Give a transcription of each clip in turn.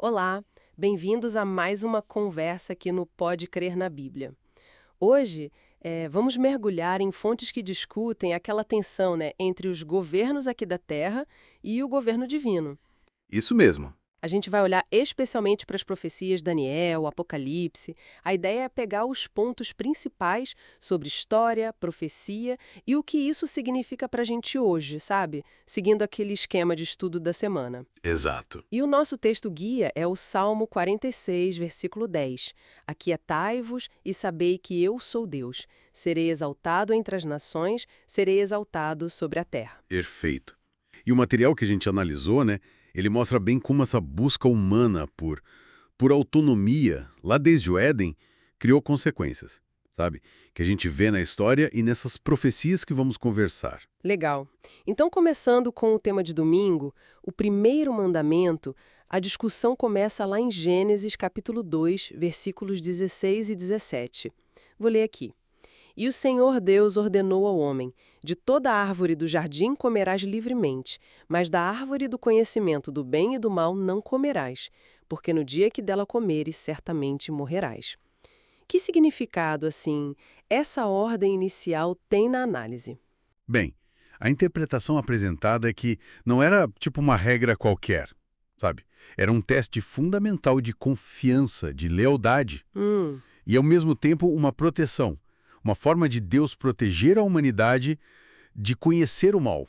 Olá, bem-vindos a mais uma conversa aqui no Pode Crer na Bíblia. Hoje, vamos mergulhar em fontes que discutem aquela tensão, né, entre os governos aqui da Terra e o governo divino. Isso mesmo. A gente vai olhar especialmente para as profecias de Daniel, Apocalipse. A ideia é pegar os pontos principais sobre história, profecia e o que isso significa para a gente hoje, sabe? Seguindo aquele esquema de estudo da semana. Exato. E o nosso texto guia é o Salmo 46, versículo 10. Aquietai-vos e sabei que eu sou Deus. Serei exaltado entre as nações, serei exaltado sobre a terra. Perfeito. E o material que a gente analisou, né, ele mostra bem como essa busca humana por autonomia, lá desde o Éden, criou consequências, sabe? Que a gente vê na história e nessas profecias que vamos conversar. Legal. Então, começando com o tema de domingo, o primeiro mandamento, a discussão começa lá em Gênesis capítulo 2, versículos 16 e 17. Vou ler aqui. E o Senhor Deus ordenou ao homem: de toda árvore do jardim comerás livremente, mas da árvore do conhecimento do bem e do mal não comerás, porque no dia que dela comeres, certamente morrerás. Que significado, assim, essa ordem inicial tem na análise? Bem, a interpretação apresentada é que não era tipo uma regra qualquer, sabe? Era um teste fundamental de confiança, de lealdade Hum. e, ao mesmo tempo, uma proteção. Uma forma de Deus proteger a humanidade de conhecer o mal,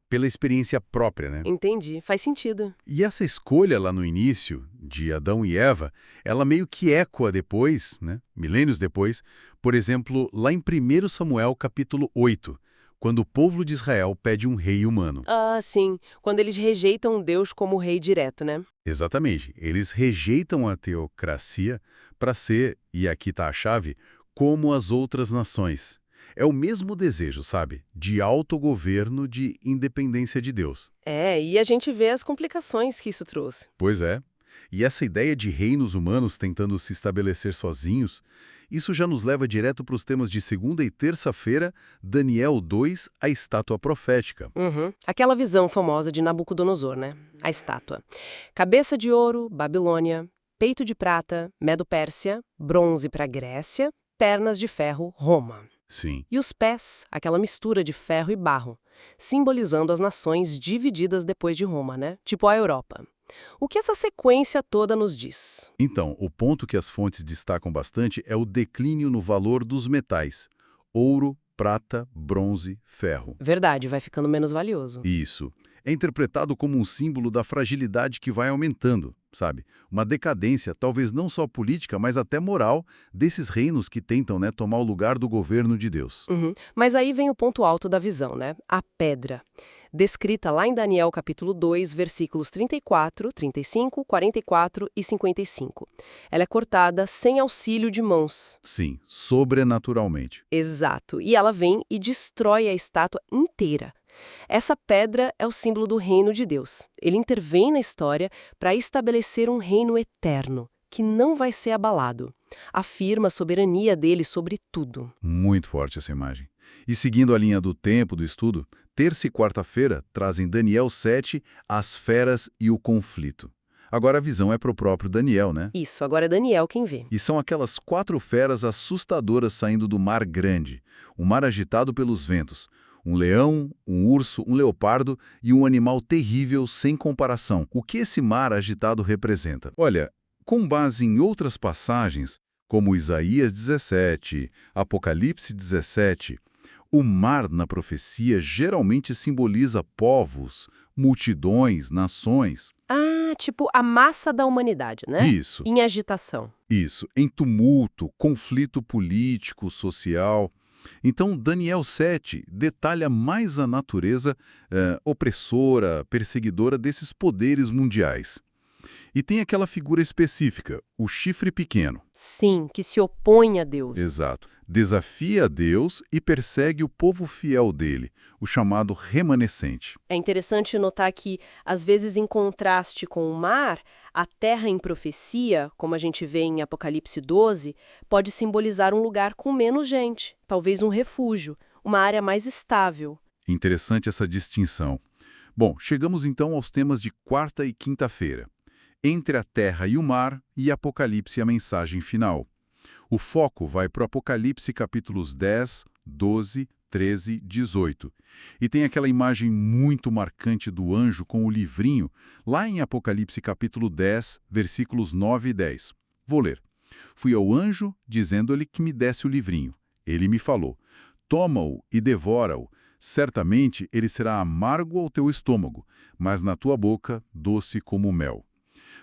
pela experiência própria, né? Entendi, faz sentido. E essa escolha lá no início, de Adão e Eva, ela meio que ecoa depois, né, milênios depois, por exemplo, lá em 1 Samuel capítulo 8, quando o povo de Israel pede um rei humano. Ah, sim, quando eles rejeitam Deus como rei direto, né? Exatamente, eles rejeitam a teocracia para ser, e aqui está a chave, como as outras nações. É o mesmo desejo, sabe, de autogoverno, de independência de Deus. É, e a gente vê as complicações que isso trouxe. Pois é. E essa ideia de reinos humanos tentando se estabelecer sozinhos, isso já nos leva direto para os temas de segunda e terça-feira, Daniel 2, a estátua profética. Uhum. Aquela visão famosa de Nabucodonosor, né? A estátua. Cabeça de ouro, Babilônia. Peito de prata, Medo-Pérsia. Bronze para Grécia. Pernas de ferro, Roma. Sim, E os pés, aquela mistura de ferro e barro, simbolizando as nações divididas depois de Roma, né? Tipo a Europa. O que essa sequência toda nos diz? então, o ponto que as fontes destacam bastante é o declínio no valor dos metais: ouro, prata, bronze, ferro. Verdade, vai ficando menos valioso. Isso. É interpretado como um símbolo da fragilidade que vai aumentando, sabe? Uma decadência, talvez não só política, mas até moral, desses reinos que tentam, né, tomar o lugar do governo de Deus. Uhum. Mas aí vem o ponto alto da visão, né? A pedra. Descrita lá em Daniel capítulo 2, versículos 34, 35, 44 e 55. Ela é cortada sem auxílio de mãos. Sim, sobrenaturalmente. Exato. E ela vem e destrói a estátua inteira. Essa pedra é o símbolo do reino de Deus. Ele intervém na história para estabelecer um reino eterno, que não vai ser abalado. Afirma a soberania dele sobre tudo. Muito forte essa imagem. E seguindo a linha do tempo do estudo, terça e quarta-feira trazem Daniel 7, as feras e o conflito. Agora a visão é para o próprio Daniel, né? Isso, agora é Daniel quem vê. E são aquelas 4 feras assustadoras saindo do mar grande, um mar agitado pelos ventos. Um leão, um urso, um leopardo e um animal terrível sem comparação. O que esse mar agitado representa? Olha, com base em outras passagens, como Isaías 17, Apocalipse 17, o mar na profecia geralmente simboliza povos, multidões, nações. Ah, tipo a massa da humanidade, né? Isso. Em agitação. Isso, em tumulto, conflito político, social. Então, Daniel 7 detalha mais a natureza opressora, perseguidora desses poderes mundiais. E tem aquela figura específica, o chifre pequeno. Sim, que se opõe a Deus. Exato. Desafia a Deus e persegue o povo fiel dele, o chamado remanescente. É interessante notar que, às vezes, em contraste com o mar, a terra em profecia, como a gente vê em Apocalipse 12, pode simbolizar um lugar com menos gente, talvez um refúgio, uma área mais estável. Interessante essa distinção. Bom, chegamos então aos temas de quarta e quinta-feira. entre a terra e o mar e Apocalipse a mensagem final. O foco vai para o Apocalipse capítulos 10, 12, 13, 18. E tem aquela imagem muito marcante do anjo com o livrinho, lá em Apocalipse capítulo 10, versículos 9 e 10. Vou ler. Fui ao anjo, dizendo-lhe que me desse o livrinho. Ele me falou, toma-o e devora-o. Certamente ele será amargo ao teu estômago, mas na tua boca doce como mel.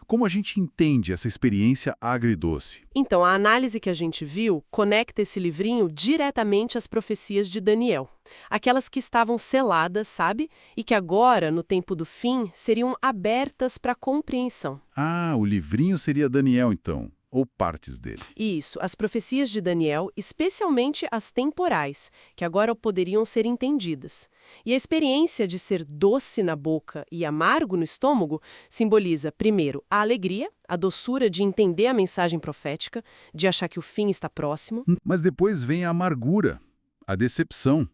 Como a gente entende essa experiência agridoce? Então, a análise que a gente viu conecta esse livrinho diretamente às profecias de Daniel. Aquelas que estavam seladas, sabe? E que agora, no tempo do fim, seriam abertas para compreensão. Ah, o livrinho seria Daniel, então, ou partes dele. Isso, as profecias de Daniel, especialmente as temporais, que agora poderiam ser entendidas. E a experiência de ser doce na boca e amargo no estômago simboliza, primeiro, a alegria, a doçura de entender a mensagem profética, de achar que o fim está próximo. Mas depois vem a amargura, a decepção,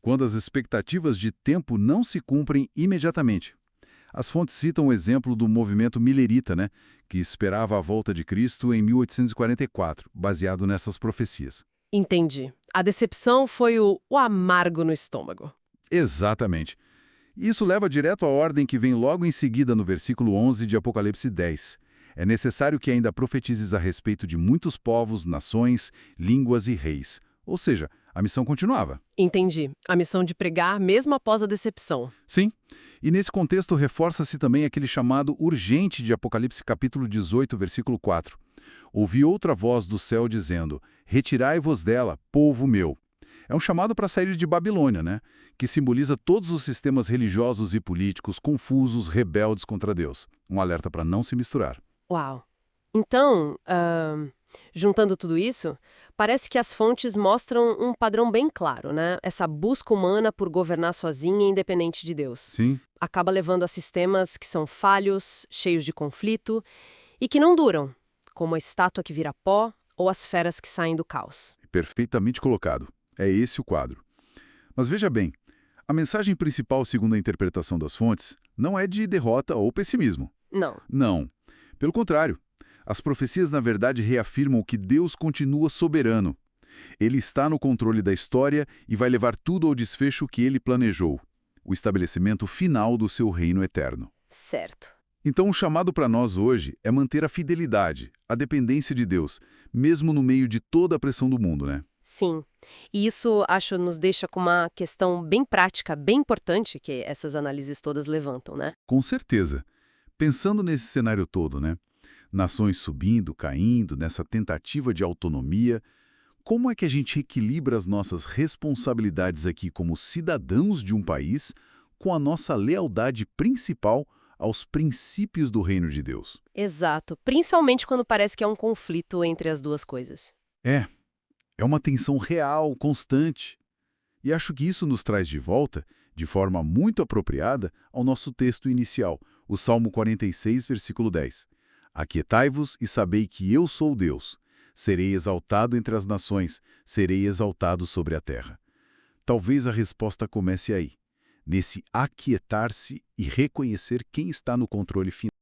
quando as expectativas de tempo não se cumprem imediatamente. As fontes citam o exemplo do movimento milerita, né, que esperava a volta de Cristo em 1844, baseado nessas profecias. Entendi. A decepção foi o amargo no estômago. Exatamente. Isso leva direto à ordem que vem logo em seguida no versículo 11 de Apocalipse 10. É necessário que ainda profetizes a respeito de muitos povos, nações, línguas e reis. Ou seja, a missão continuava. Entendi. A missão de pregar mesmo após a decepção. Sim. E nesse contexto reforça-se também aquele chamado urgente de Apocalipse capítulo 18, versículo 4. Ouvi outra voz do céu dizendo, retirai-vos dela, povo meu. É um chamado para sair de Babilônia, né? Que simboliza todos os sistemas religiosos e políticos confusos, rebeldes contra Deus. Um alerta para não se misturar. Uau! Então, juntando tudo isso, parece que as fontes mostram um padrão bem claro, né? Essa busca humana por governar sozinha, independente de Deus. Sim. Acaba levando a sistemas que são falhos, cheios de conflito e que não duram, como a estátua que vira pó ou as feras que saem do caos. Perfeitamente colocado. É esse o quadro. Mas veja bem, a mensagem principal, segundo a interpretação das fontes, não é de derrota ou pessimismo. Não. Não. Pelo contrário, as profecias, na verdade, reafirmam que Deus continua soberano. Ele está no controle da história e vai levar tudo ao desfecho que ele planejou, o estabelecimento final do seu reino eterno. Certo. Então, o chamado para nós hoje é manter a fidelidade, a dependência de Deus, mesmo no meio de toda a pressão do mundo, né? Sim. E isso, acho, nos deixa com uma questão bem prática, bem importante, que essas análises todas levantam, né? Com certeza. Pensando nesse cenário todo, né? Nações subindo, caindo, nessa tentativa de autonomia, como é que a gente equilibra as nossas responsabilidades aqui como cidadãos de um país com a nossa lealdade principal aos princípios do reino de Deus? Exato. Principalmente quando parece que há um conflito entre as duas coisas. É uma tensão real, constante. E acho que isso nos traz de volta, de forma muito apropriada, ao nosso texto inicial, o Salmo 46, versículo 10. Aquietai-vos e sabei que eu sou Deus. Serei exaltado entre as nações, serei exaltado sobre a terra. Talvez a resposta comece aí, nesse aquietar-se e reconhecer quem está no controle final.